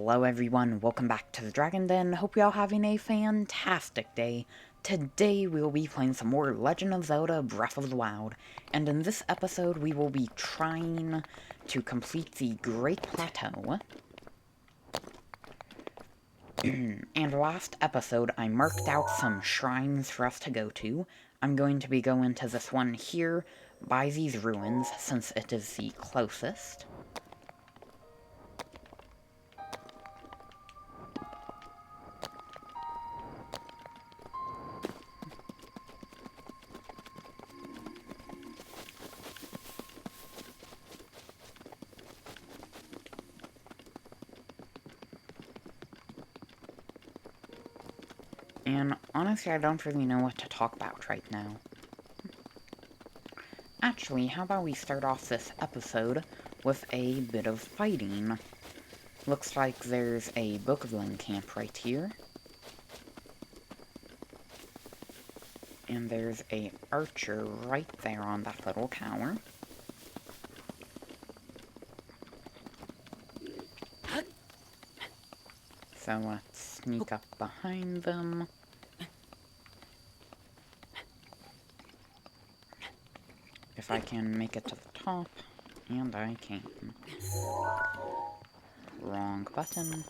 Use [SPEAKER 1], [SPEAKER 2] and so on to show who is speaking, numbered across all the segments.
[SPEAKER 1] Hello everyone, welcome back to the Dragon Den. Hope you're all having a fantastic day. Today we will be playing some more Legend of Zelda Breath of the Wild, and in this episode we will be trying to complete the Great Plateau. And last episode I marked out some shrines for us to go to. I'm going to be going to this one here by these ruins since it is the closest. And honestly, I don't really know what to talk about right now. Actually, how about we start off this episode with a bit of fighting? Looks like there's a Bokoblin camp right here. And there's a archer right there on that little tower. So let's sneak up behind them. If I can make it to the top, and I can. Wrong button.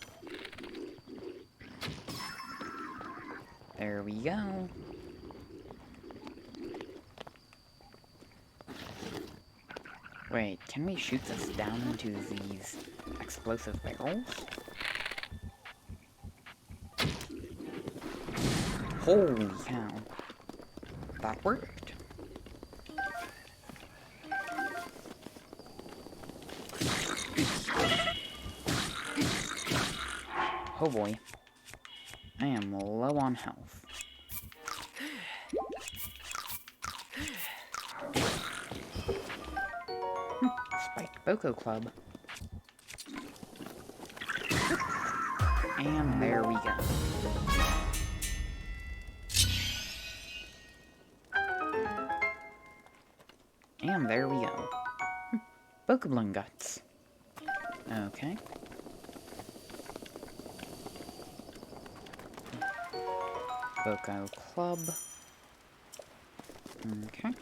[SPEAKER 1] There we go. Wait, can we shoot this down into these explosive barrels? Holy cow. That worked. Oh boy. I am low on health. Spiked Boko Club. And there we go. And there we go. Bokoblin guts. Okay. Boko Club. Okay.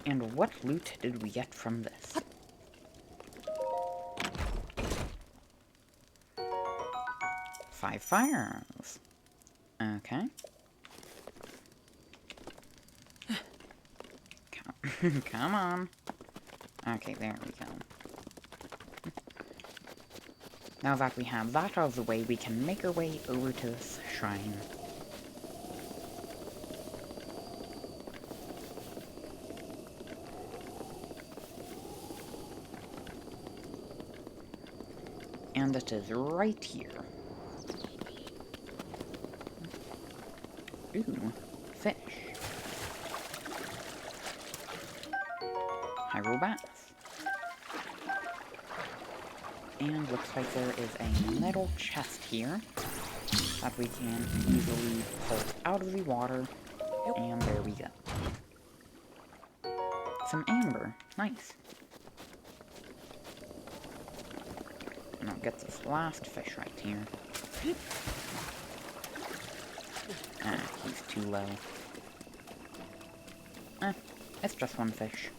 [SPEAKER 1] And what loot did we get from this? 5 fire arrows. Okay. Come on. Okay, there we go. Now that we have that out of the way, we can make our way over to this shrine. And it is right here. Ooh, fish. Hyrule Bath. And looks like there is a metal chest here that we can easily pull out of the water. And there we go. Some amber. Nice. And I'll get this last fish right here. Ah, he's too low. It's just one fish.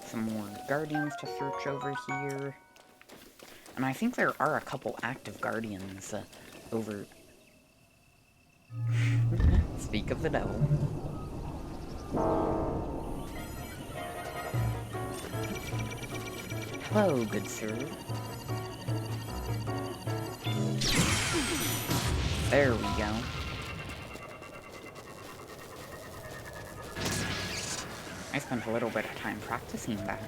[SPEAKER 1] Some more guardians to search over here. And I think there are a couple active guardians over... Speak of the devil. Hello, good sir. There we go. I spent a little bit of time practicing that.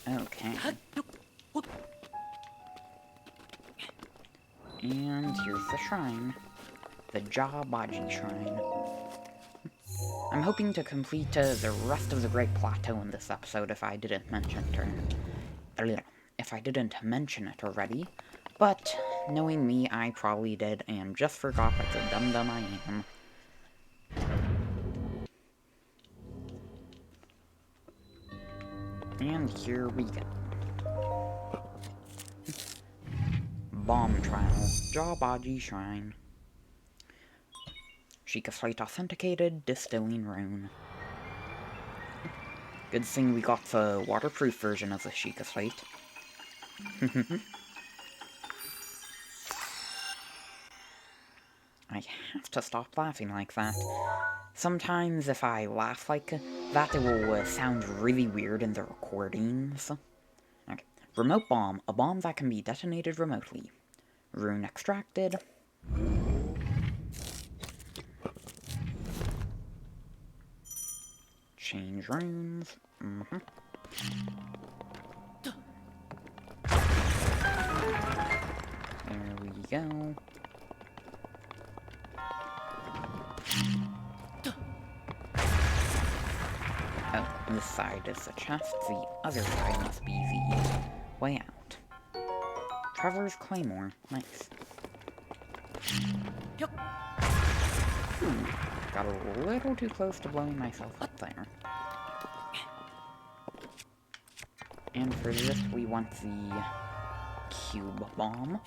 [SPEAKER 1] Okay. And here's the shrine. The Jabaji Shrine. I'm hoping to complete the rest of the Great Plateau in this episode if I didn't mention it if I didn't mention it already, but knowing me, I probably did and just forgot like the dum-dum I am. And here we go. Bomb trial. Jabaji Shrine. Sheikah Slate authenticated, distilling rune. Good thing we got the waterproof version of the Sheikah Slate. I have to stop laughing like that. Sometimes if I laugh like that, it will sound really weird in the recordings. Okay. Remote bomb. A bomb that can be detonated remotely. Rune extracted. Change runes. There we go. Oh, this side is the chest, the other side must be the way out. Traveler's Claymore. Nice. Ooh, got a little too close to blowing myself up there. And for this, we want the cube bomb.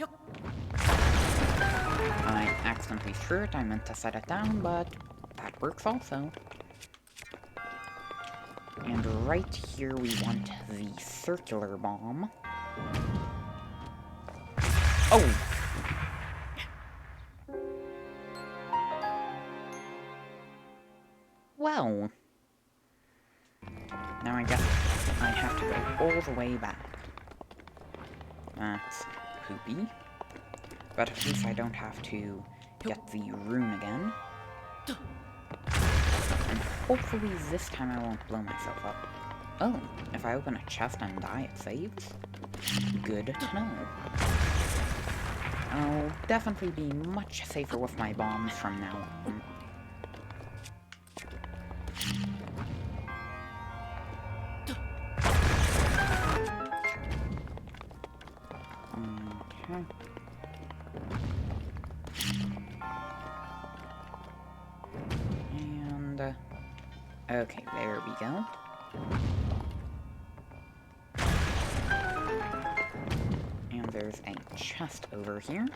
[SPEAKER 1] I accidentally threw it, I meant to set it down, but that works also. And right here we want the circular bomb. Oh! Well. Now I guess I have to go all the way back. That's poopy. But at least I don't have to get the rune again. And hopefully this time I won't blow myself up. Oh, if I open a chest and die, it saves? Good to know. I'll definitely be much safer with my bombs from now on. Okay. And, okay, there we go. And there's a chest over here.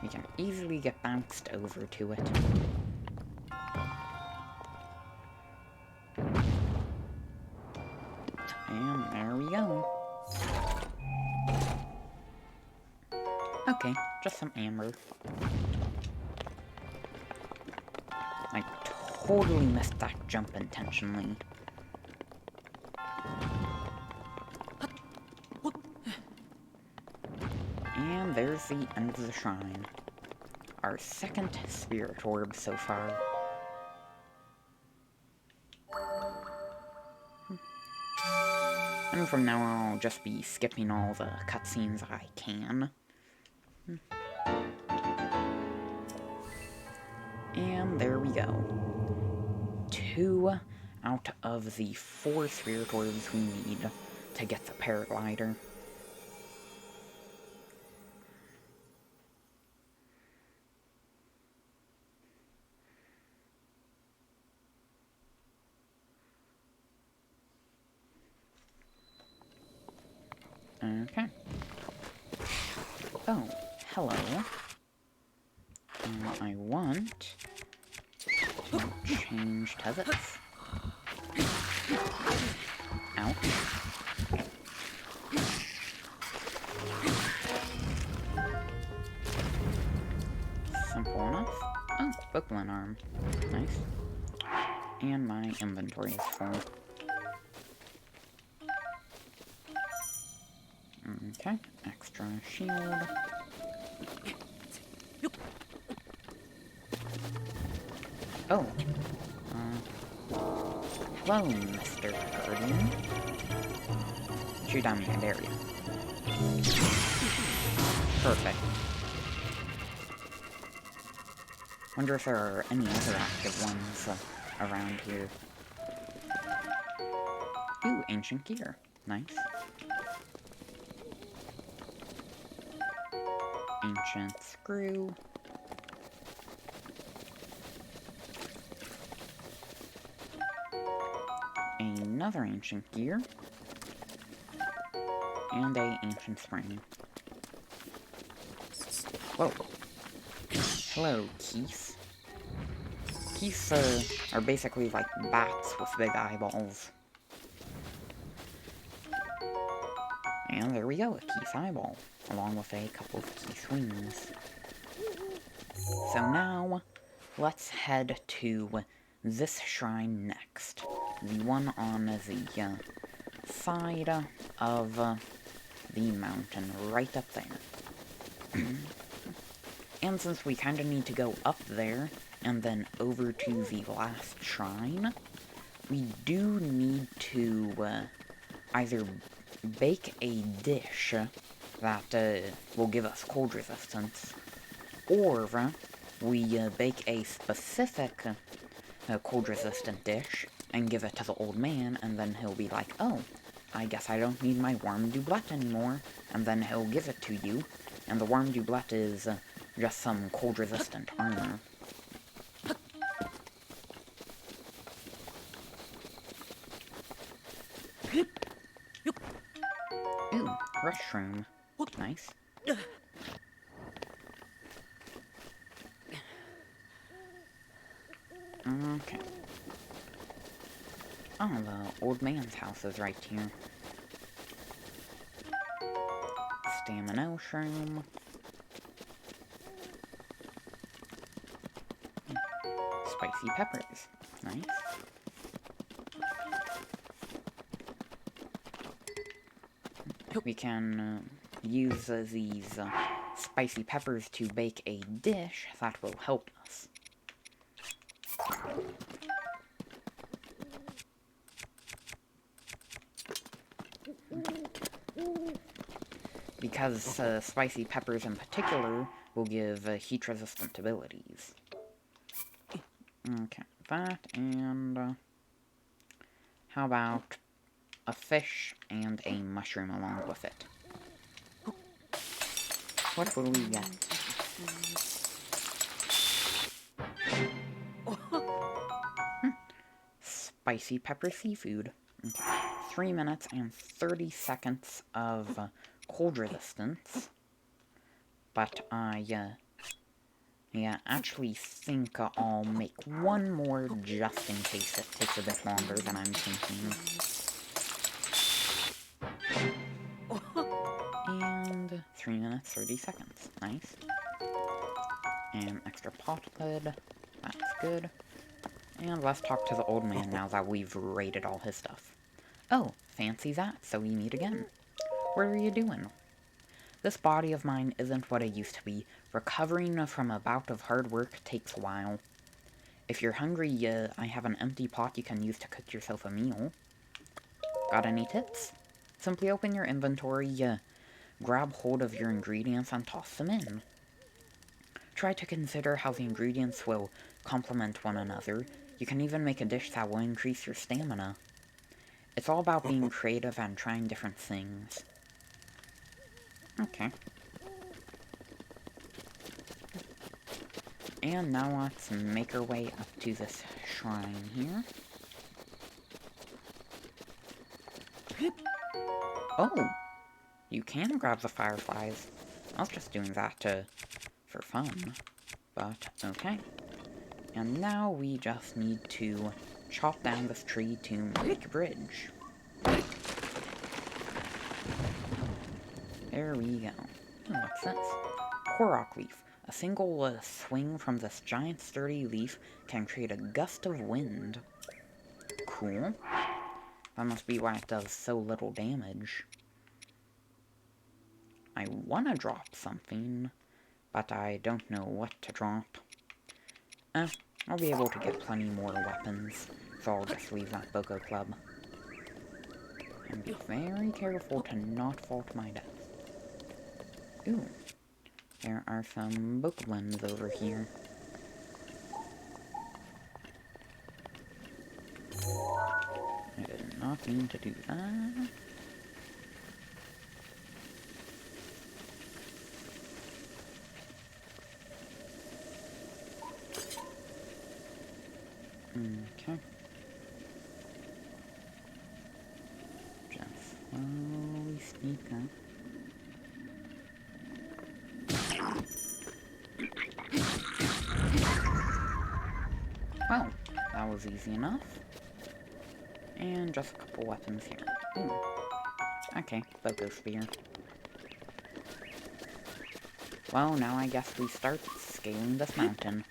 [SPEAKER 1] We can easily get bounced over to it. And there we go. Okay, just some amber. I totally missed that jump intentionally. And there's the end of the shrine. Our second spirit orb so far. And from now on, I'll just be skipping all the cutscenes I can. And there we go. 2 out of the 4 spirit orbs we need to get the Paraglider. Okay. Oh, hello. I want to change to this. Ouch. Simple enough. Oh, Bookland arm. Nice. And my inventory is full. Okay, extra shield. Oh. Hello, Mr. Guardian. Shoot down the area. Perfect. Wonder if there are any other active ones around here. Ooh, ancient gear. Nice. Ancient screw. Another ancient gear. And a ancient spring. Whoa. Hello, Keith. Keiths are basically like bats with big eyeballs. And there we go, a Keith eyeball, along with a couple of Keith wings. So now, let's head to this shrine next. The one on the side of the mountain, right up there. And since we kind of need to go up there, and then over to the last shrine, we do need to either bake a dish that will give us cold resistance, or we bake a specific cold resistant dish and give it to the old man, and then he'll be like, oh, I guess I don't need my warm doublet anymore, and then he'll give it to you, and the warm doublet is just some cold resistant armor. Ooh, restroom. Nice. Okay. Oh, the old man's house is right here. Stamina shroom. Spicy peppers. Nice. We can use these spicy peppers to bake a dish that will help us. Because spicy peppers in particular will give heat-resistant abilities. Okay, that, and how about a fish and a mushroom along with it? What will we get? Spicy pepper seafood. Okay. 3 minutes and 30 seconds of cold resistance. But I actually think I'll make one more just in case it takes a bit longer than I'm thinking. And 3 minutes, 30 seconds. Nice. And extra pot lid. That's good. And let's talk to the old man now that we've raided all his stuff. Oh, fancy that, so we meet again. What are you doing? This body of mine isn't what it used to be. Recovering from a bout of hard work takes a while. If you're hungry, I have an empty pot you can use to cook yourself a meal. Got any tips? Simply open your inventory, grab hold of your ingredients and toss them in. Try to consider how the ingredients will complement one another. You can even make a dish that will increase your stamina. It's all about being creative and trying different things. Okay. And now let's make our way up to this shrine here. Oh! You can grab the fireflies. I was just doing that for fun. But, okay. And now we just need to chop down this tree to make a bridge. There we go. What's this? Korok leaf. A single swing from this giant sturdy leaf can create a gust of wind. Cool. That must be why it does so little damage. I want to drop something, but I don't know what to drop. I'll be able to get plenty more weapons, so I'll just leave that Boko Club. And be very careful to not fall to my death. Ooh. There are some bokoblins over here. I did not mean to do that. Okay. Well, that was easy enough. And just a couple weapons here. Ooh. Okay, Focus Spear. Well, now I guess we start scaling this mountain.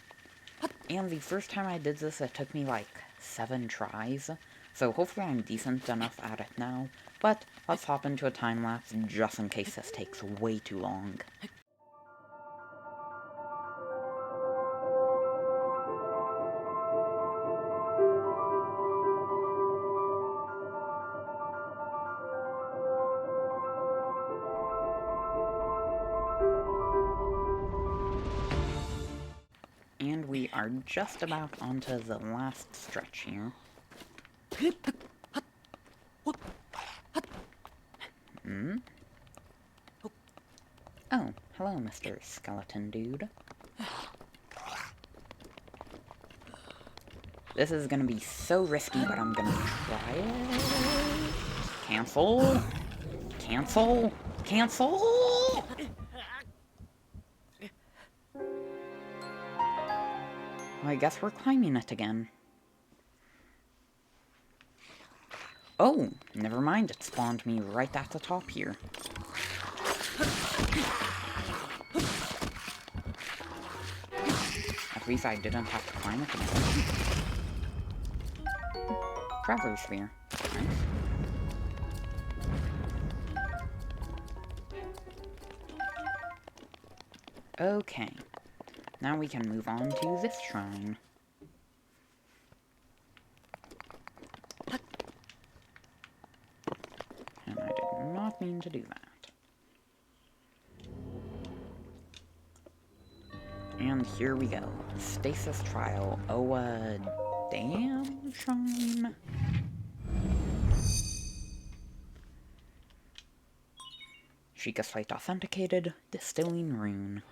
[SPEAKER 1] And the first time I did this, it took me like 7 tries. So hopefully I'm decent enough at it now. But let's hop into a time-lapse just in case this takes way too long. And we are just about onto the last stretch here. Hmm? Oh, hello, Mr. Skeleton Dude. This is gonna be so risky, but I'm gonna try it. Cancel. Cancel. Cancel! Well, I guess we're climbing it again. Oh, never mind, it spawned me right at the top here. At least I didn't have to climb it again. Traveler's Sphere. Nice. Okay. Now we can move on to this shrine. And I did not mean to do that. And here we go. Stasis Trial. Oh, damn shrine. Sheikah Slate authenticated. Distilling rune.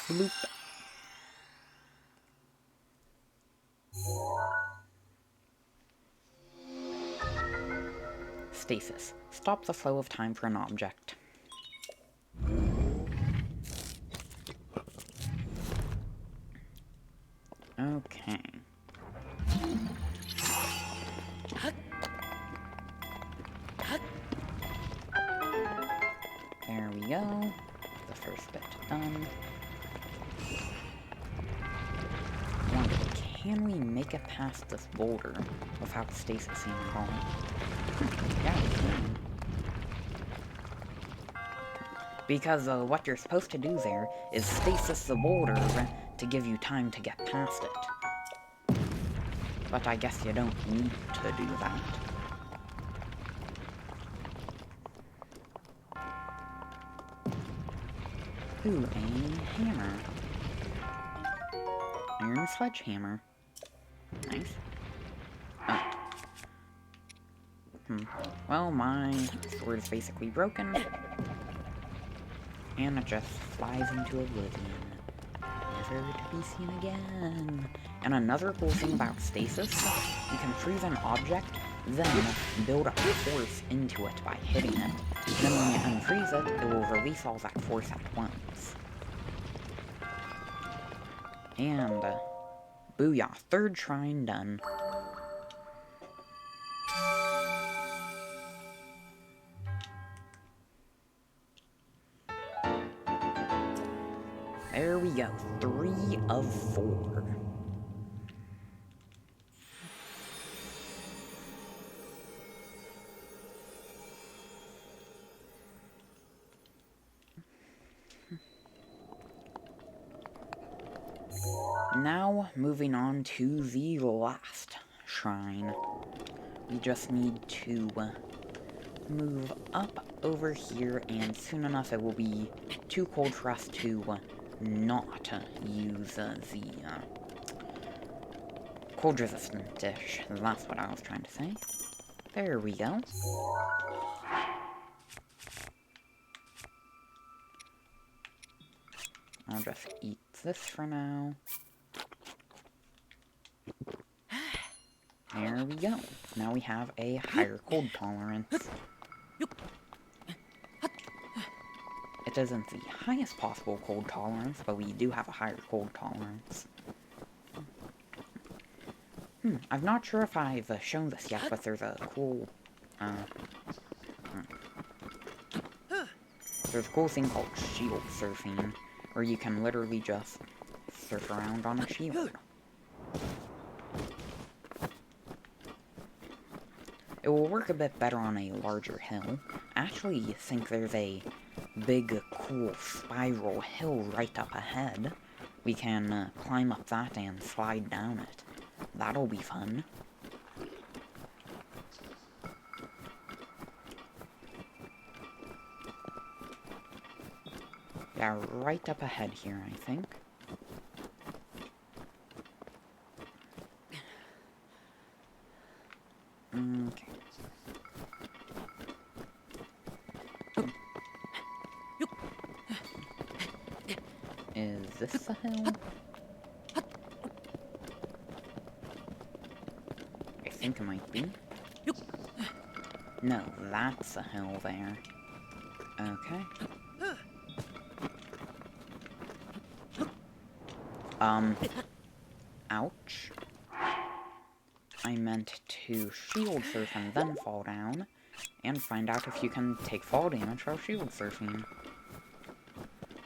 [SPEAKER 1] Bloop. Stasis. Stop the flow of time for an object. Okay. There we go. The first bit done. Wonder, can we make it past this boulder without stasis being wrong? Yeah, we can. Because what you're supposed to do there is stasis the boulder to give you time to get past it. But I guess you don't need to do that. Ooh, a hammer. Iron sledgehammer. Nice. Oh. Well, my sword is basically broken. And it just flies into oblivion. Never to be seen again. And another cool thing about stasis, you can freeze an object, then build up force into it by hitting it. Then when you unfreeze it, it will release all that force at once. And, booyah, third shrine done. There we go, 3 of 4. Now, moving on to the last shrine. We just need to move up over here, and soon enough it will be too cold for us to not use the cold-resistant dish. That's what I was trying to say. There we go. I'll just eat this for now. There we go. Now we have a higher cold tolerance. It isn't the highest possible cold tolerance, but we do have a higher cold tolerance. I'm not sure if I've shown this yet, but there's a cool, there's a cool thing called shield surfing, where you can literally just surf around on a shield. It will work a bit better on a larger hill. I actually think there's a big, cool spiral hill right up ahead. We can climb up that and slide down it. That'll be fun. Yeah, right up ahead here, I think. Okay. Is this a hill? I think it might be. No, that's a hill there. Okay. Ouch. I meant to shield surf and then fall down, and find out if you can take fall damage while shield surfing.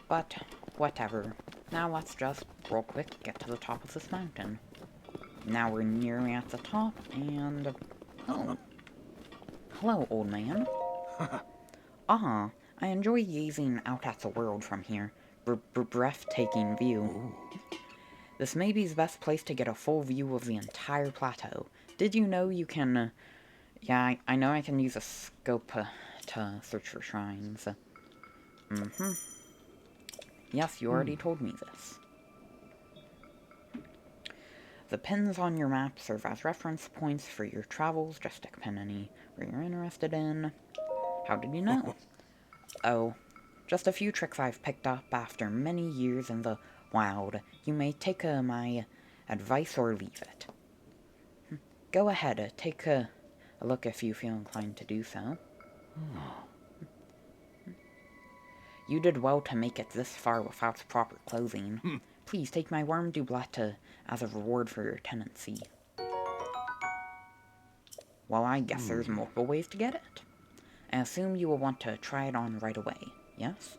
[SPEAKER 1] But, whatever. Now let's just, real quick, get to the top of this mountain. Now we're nearly at the top, and... oh. Hello, old man. I enjoy gazing out at the world from here. Breathtaking view. This may be the best place to get a full view of the entire plateau. Did you know you can... yeah, I know I can use a scope to search for shrines. Yes, you already told me this. The pins on your map serve as reference points for your travels. Just stick a pin anywhere you're interested in. How did you know? Oh, just a few tricks I've picked up after many years in the wild. You may take my advice or leave it. Go ahead, take a look if you feel inclined to do so. You did well to make it this far without proper clothing. Please take my worm doublet as a reward for your tenancy. Well, I guess there's multiple ways to get it. I assume you will want to try it on right away, yes?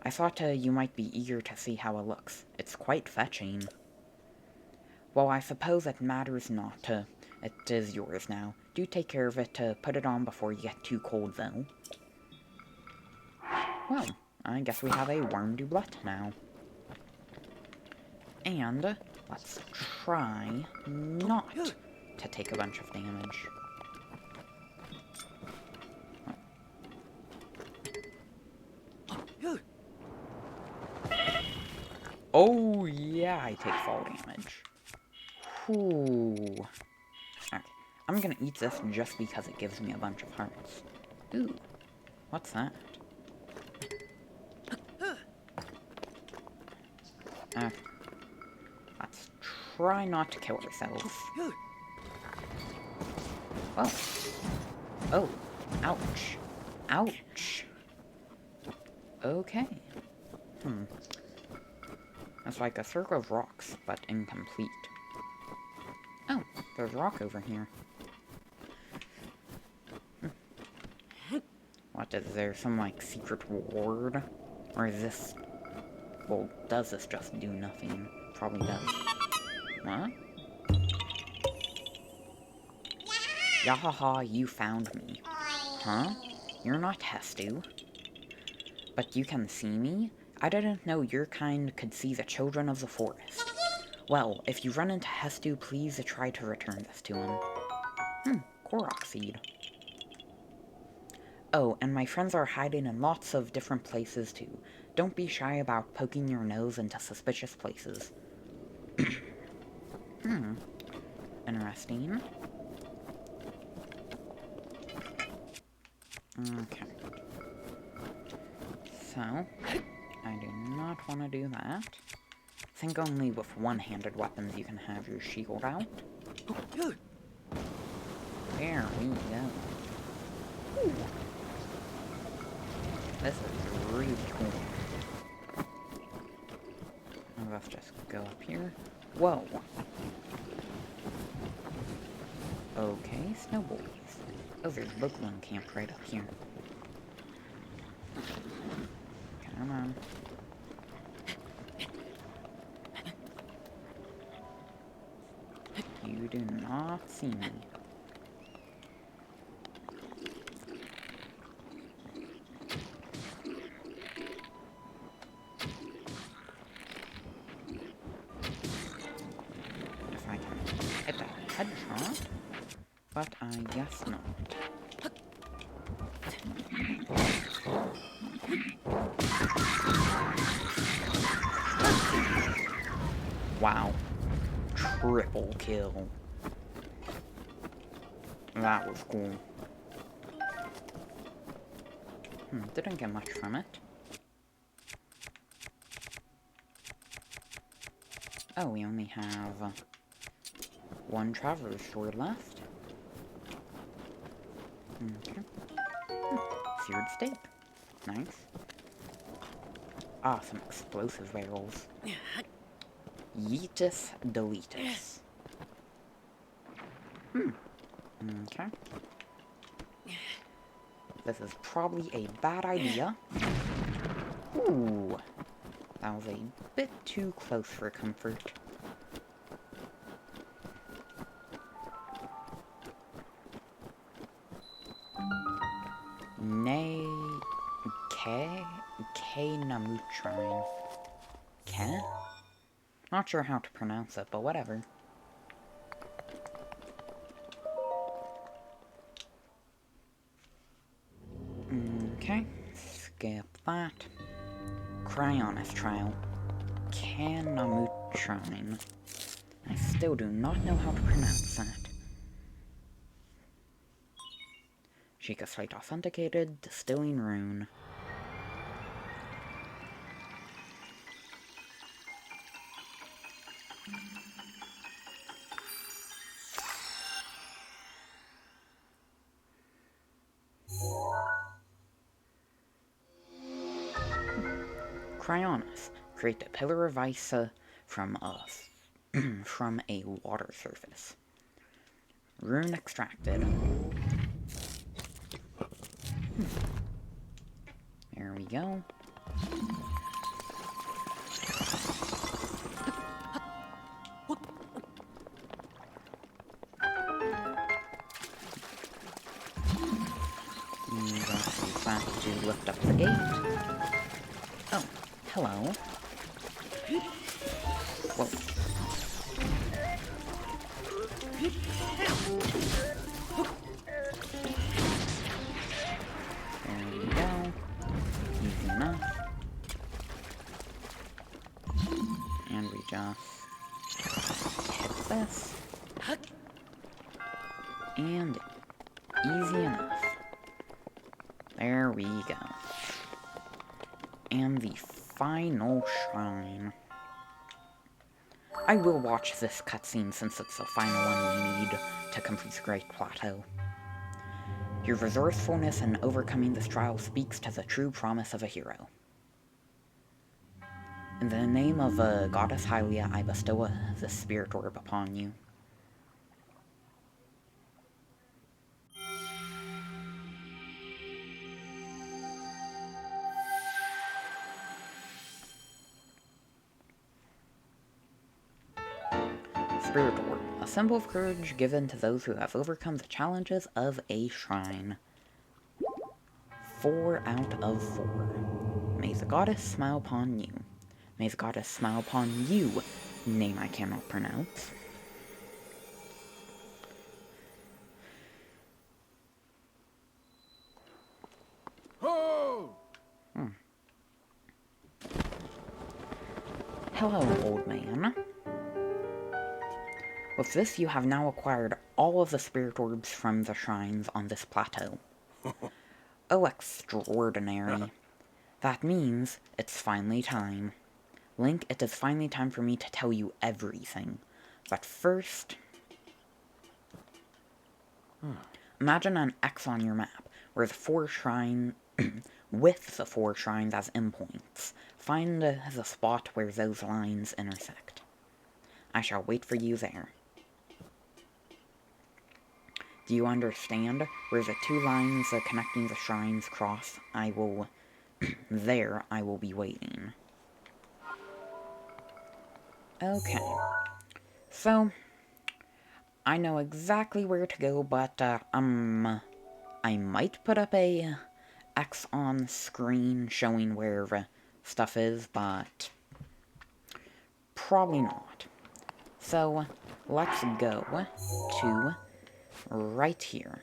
[SPEAKER 1] I thought you might be eager to see how it looks. It's quite fetching. Well, I suppose it matters not. It is yours now. Do take care of it. Put it on before you get too cold, though. Well, I guess we have a worm doublet now. And let's try not to take a bunch of damage. Oh, yeah, I take fall damage. Ooh. Okay, I'm gonna eat this just because it gives me a bunch of hearts. Ooh, what's that? Let's try not to kill ourselves. Oh. Oh. Ouch. Ouch. Okay. It's like a circle of rocks, but incomplete. Oh, there's a rock over here. What, is there some, like, secret ward? Or is this... well, does this just do nothing? Probably does. What? Yahaha, you found me. Huh? You're not Hestu. But you can see me? I didn't know your kind could see the children of the forest. Well, if you run into Hestu, please try to return this to him. Korok seed. Oh, and my friends are hiding in lots of different places, too. Don't be shy about poking your nose into suspicious places. Interesting. Okay. So, I do not want to do that. think only with one-handed weapons you can have your shield out. There we go. Ooh. This is really cool. Let's just go up here. Whoa. Okay, snowballs. Oh, there's a Bookworm camp right up here. Come on. You do not see me. If I can hit a headshot, but I guess not. Wow. Triple kill. That was cool. Didn't get much from it. Oh, we only have one Traveler's Sword left. Okay. Seared steak. Nice. Ah, some explosive barrels. Yeetus deletus. Okay. This is probably a bad idea. Ooh. That was a bit too close for comfort. Nay... Namutrine. Ke? Not sure how to pronounce it, but whatever. Okay, skip that. CRYONIS trial. Canamutrine. I still do not know how to pronounce that. Sheikah Slate authenticated, distilling rune. CRYONIS. Create a pillar of ice from a water surface. Rune extracted. There we go. Use that to lift up the gate. Oh, hello. Whoa. There we go. Easy enough. And we just hit this. And easy enough. There we go. And the final shrine. I will watch this cutscene since it's the final one we need to complete the Great Plateau. Your resourcefulness in overcoming this trial speaks to the true promise of a hero. In the name of Goddess Hylia, I bestow the Spirit Orb upon you. Spirit Orb, a symbol of courage given to those who have overcome the challenges of a shrine. 4 out of 4. May the goddess smile upon you. May the goddess smile upon you, name I cannot pronounce. Hello, old man. With this, you have now acquired all of the spirit orbs from the shrines on this plateau. Oh, extraordinary. That means it's finally time. Link, it is finally time for me to tell you everything. But first... imagine an X on your map, where the 4 shrines... with the 4 shrines as endpoints. Find the spot where those lines intersect. I shall wait for you there. Do you understand? Where the 2 lines connecting the shrines cross, I will... there, I will be waiting. Okay. So, I know exactly where to go, but, I might put up a X on screen showing where stuff is, but probably not. So, let's go to right here.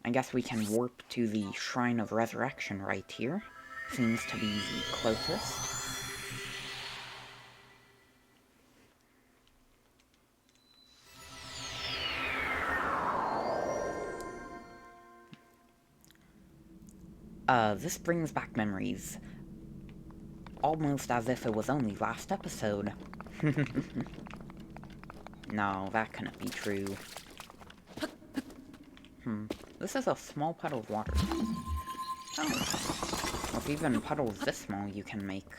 [SPEAKER 1] I guess we can warp to the Shrine of Resurrection right here. Seems to be the closest. This brings back memories. Almost as if it was only last episode. No, that couldn't be true. This is a small puddle of water. Oh. Well, if even puddles this small, you can make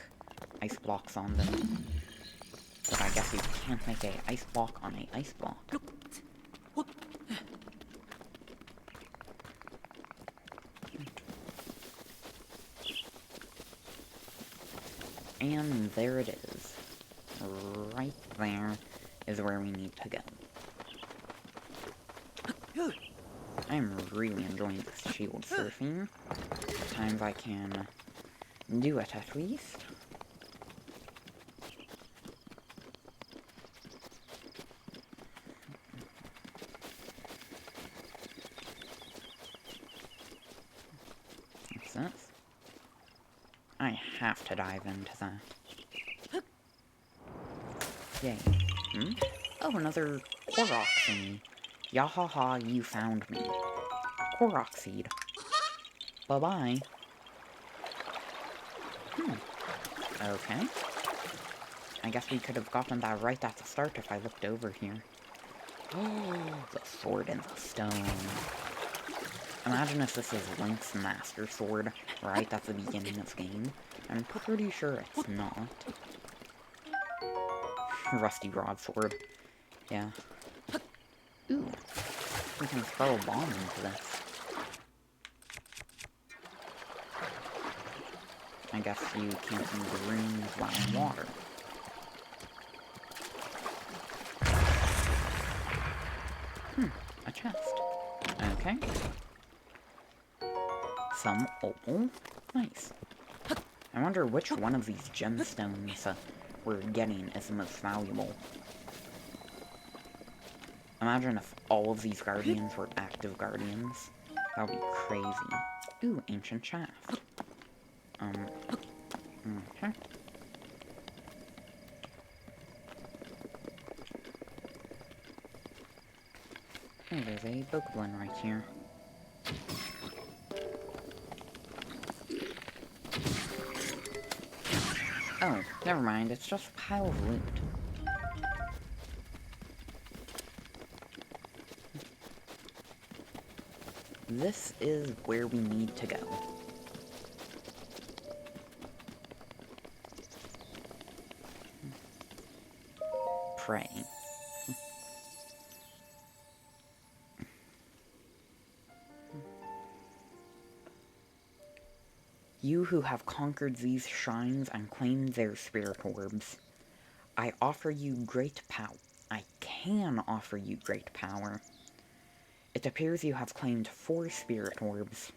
[SPEAKER 1] ice blocks on them. But I guess you can't make a ice block on a ice block. And there it is. Right there is where we need to go. I'm really enjoying this shield surfing. The times I can do it, at least. What's this? I have to dive into that. Yay. Oh, another Korok thingy. Yahaha, you found me. Korok seed. Bye-bye. Okay. I guess we could have gotten that right at the start if I looked over here. Oh, the sword in the stone. Imagine if this is Link's Master Sword right at the beginning of the game. I'm pretty sure it's not. Rusty broadsword. Yeah. Ooh. We can throw a bomb into this. I guess you can't use rooms while in water. A chest. Okay. Some opal. Nice. I wonder which one of these gemstones we're getting is the most valuable. Imagine if all of these guardians were active guardians. That would be crazy. Ooh, ancient shaft. Okay. Oh, there's a bokoblin right here. Oh, never mind, it's just a pile of loot. This is where we need to go. Pray. You who have conquered these shrines and claimed their spirit orbs, I offer you great power. I can offer you great power. It appears you have claimed 4 spirit orbs.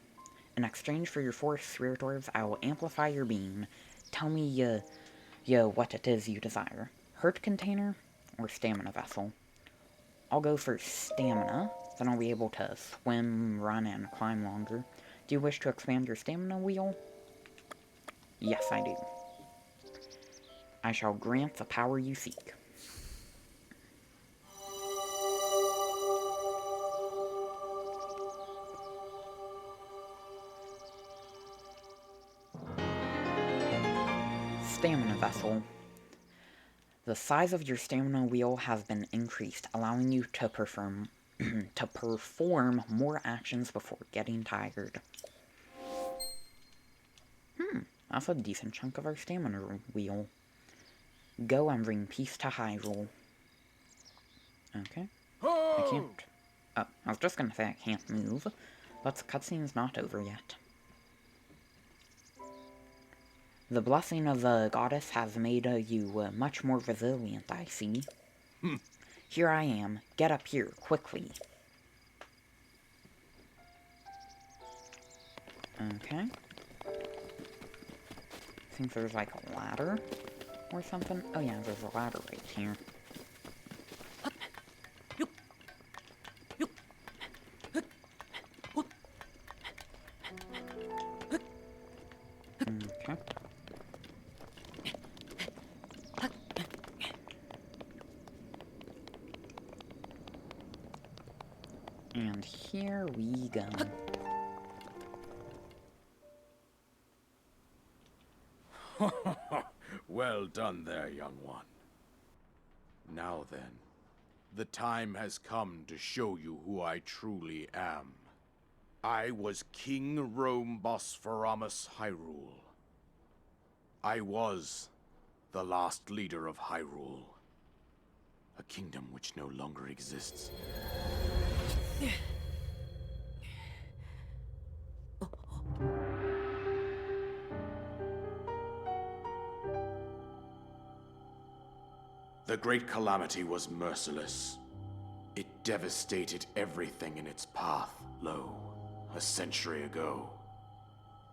[SPEAKER 1] In exchange for your 4 spirit orbs, I will amplify your beam. Tell me, what it is you desire. Hurt container or stamina vessel? I'll go for stamina, then I'll be able to swim, run, and climb longer. Do you wish to expand your stamina wheel? Yes, I do. I shall grant the power you seek. stamina vessel. The size of your stamina wheel has been increased, allowing you to perform more actions before getting tired. That's a decent chunk of our stamina wheel. Go and bring peace to Hyrule. Okay. I can't... Oh, I was just gonna say I can't move, but the cutscene's not over yet. The blessing of the goddess has made you much more resilient, I see. Here I am. Get up here, quickly. Okay. I think there's like a ladder or something. Oh yeah, there's a ladder right here. Okay. And here we go.
[SPEAKER 2] Well done there, young one. Now then, the time has come to show you who I truly am. I was King Rome Bosphoramus Hyrule. I was the last leader of Hyrule, a kingdom which no longer exists. The Great Calamity was merciless. It devastated everything in its path, a century ago.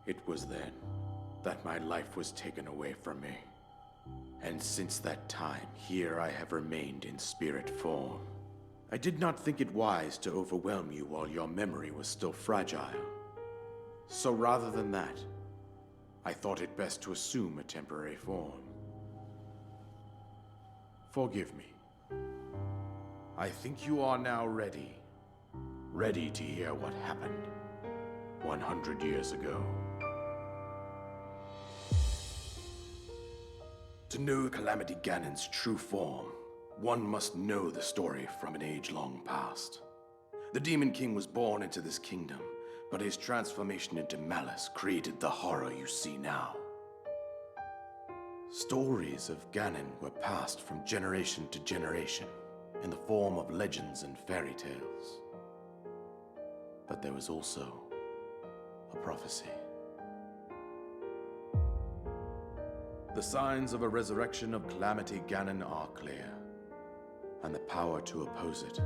[SPEAKER 2] It was then that my life was taken away from me. And since that time, here I have remained in spirit form. I did not think it wise to overwhelm you while your memory was still fragile. So rather than that, I thought it best to assume a temporary form. Forgive me. I think you are now ready. Ready to hear what happened 100 years ago. To know Calamity Ganon's true form, one must know the story from an age long past. The Demon King was born into this kingdom, but his transformation into malice created the horror you see now. Stories of Ganon were passed from generation to generation in the form of legends and fairy tales. But there was also a prophecy. The signs of a resurrection of Calamity Ganon are clear, and the power to oppose it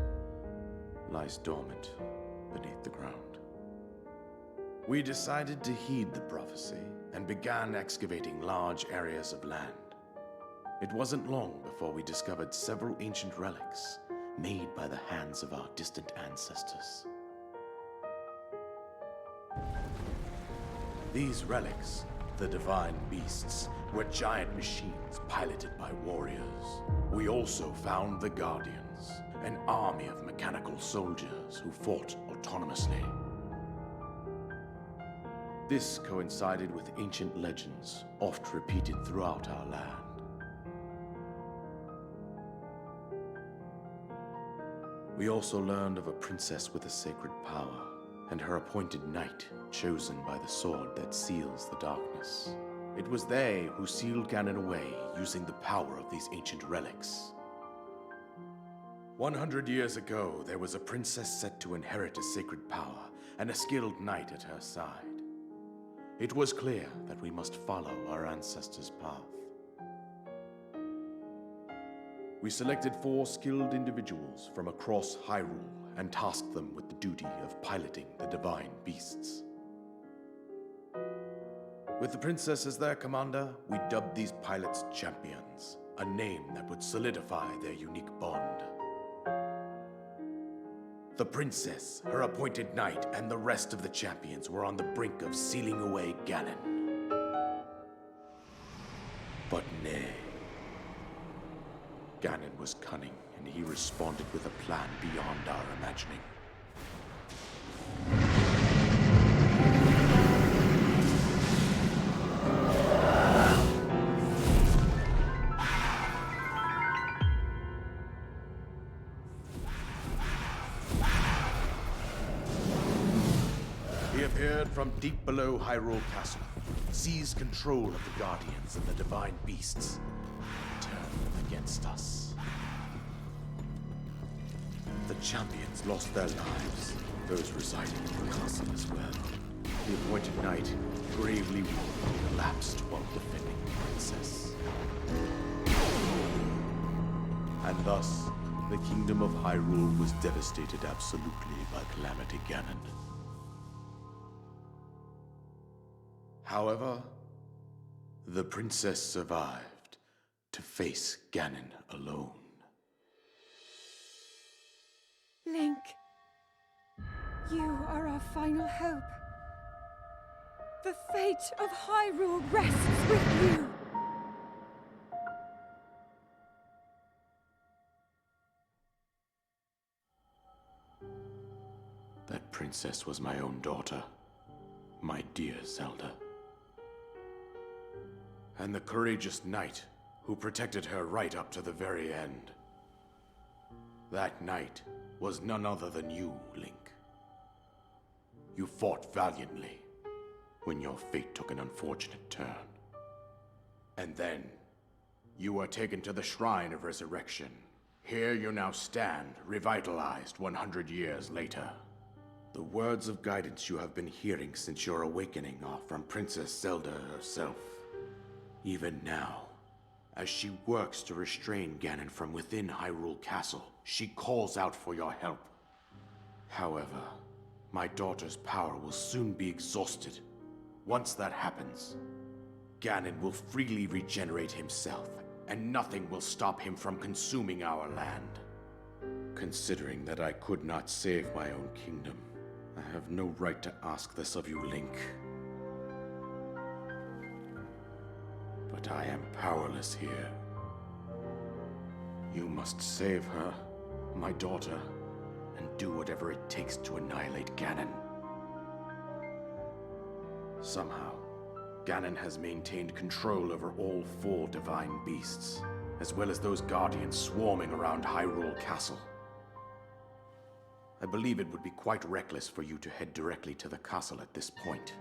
[SPEAKER 2] lies dormant beneath the ground. We decided to heed the prophecy and began excavating large areas of land. It wasn't long before we discovered several ancient relics made by the hands of our distant ancestors. These relics, the divine beasts, were giant machines piloted by warriors. We also found the Guardians, an army of mechanical soldiers who fought autonomously. This coincided with ancient legends, oft repeated throughout our land. We also learned of a princess with a sacred power, and her appointed knight, chosen by the sword that seals the darkness. It was they who sealed Ganon away using the power of these ancient relics. 100 years ago, there was a princess set to inherit a sacred power, and a skilled knight at her side. It was clear that we must follow our ancestors' path. We selected 4 skilled individuals from across Hyrule and tasked them with the duty of piloting the divine beasts. With the princess as their commander, we dubbed these pilots champions, a name that would solidify their unique bond. The princess, her appointed knight, and the rest of the champions were on the brink of sealing away Ganon. But nay. Ganon was cunning, and he responded with a plan beyond our imagining. appeared from deep below Hyrule Castle, seized control of the Guardians and the Divine Beasts, and turned them against us. The champions lost their lives, those residing in the castle as well. The appointed knight gravely wounded and collapsed while defending the princess. And thus, the kingdom of Hyrule was devastated absolutely by Calamity Ganon. However, the princess survived to face Ganon alone.
[SPEAKER 3] Link, you are our final hope. The fate of Hyrule rests with you.
[SPEAKER 2] That princess was my own daughter, my dear Zelda. And the courageous knight who protected her right up to the very end. That knight was none other than you, Link. You fought valiantly when your fate took an unfortunate turn. And then, you were taken to the Shrine of Resurrection. Here you now stand, revitalized 100 years later. The words of guidance you have been hearing since your awakening are from Princess Zelda herself. Even now, as she works to restrain Ganon from within Hyrule Castle, she calls out for your help. However, my daughter's power will soon be exhausted. Once that happens, Ganon will freely regenerate himself, and nothing will stop him from consuming our land. Considering that I could not save my own kingdom, I have no right to ask this of you, Link. But I am powerless here. You must save her, my daughter, and do whatever it takes to annihilate Ganon. Somehow, Ganon has maintained control over all 4 divine beasts, as well as those guardians swarming around Hyrule Castle. I believe it would be quite reckless for you to head directly to the castle at this point.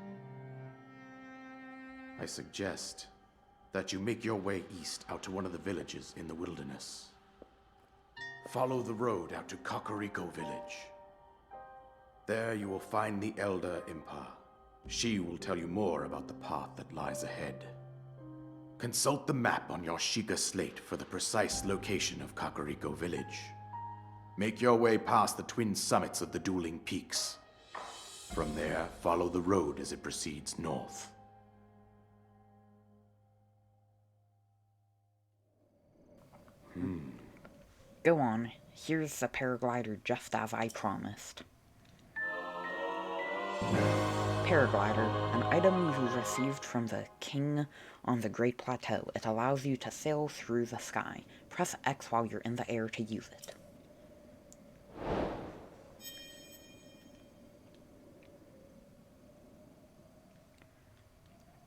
[SPEAKER 2] I suggest that you make your way east out to one of the villages in the wilderness. Follow the road out to Kakariko Village. There you will find the Elder Impa. She will tell you more about the path that lies ahead. Consult the map on your Sheikah slate for the precise location of Kakariko Village. Make your way past the twin summits of the dueling peaks. From there, follow the road as it proceeds north.
[SPEAKER 1] Go on, here's the paraglider just as I promised. Paraglider, an item you received from the king on the Great Plateau. It allows you to sail through the sky. Press X while you're in the air to use it.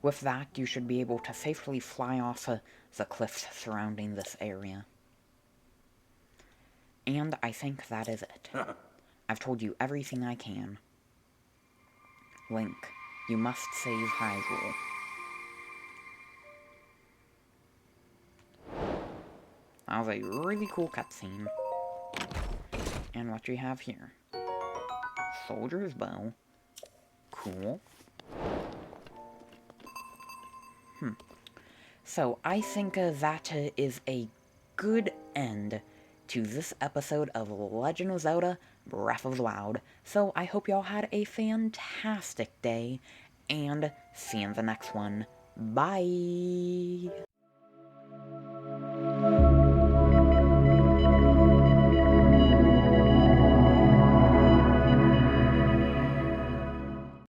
[SPEAKER 1] With that, you should be able to safely fly off the cliffs surrounding this area. And I think that is it. I've told you everything I can. Link, you must save Hyrule. That was a really cool cutscene. And what do we have here? Soldier's bow. Cool. So, I think that is a good end to this episode of Legend of Zelda Breath of the Wild. So, I hope y'all had a fantastic day, and see you in the next one. Bye!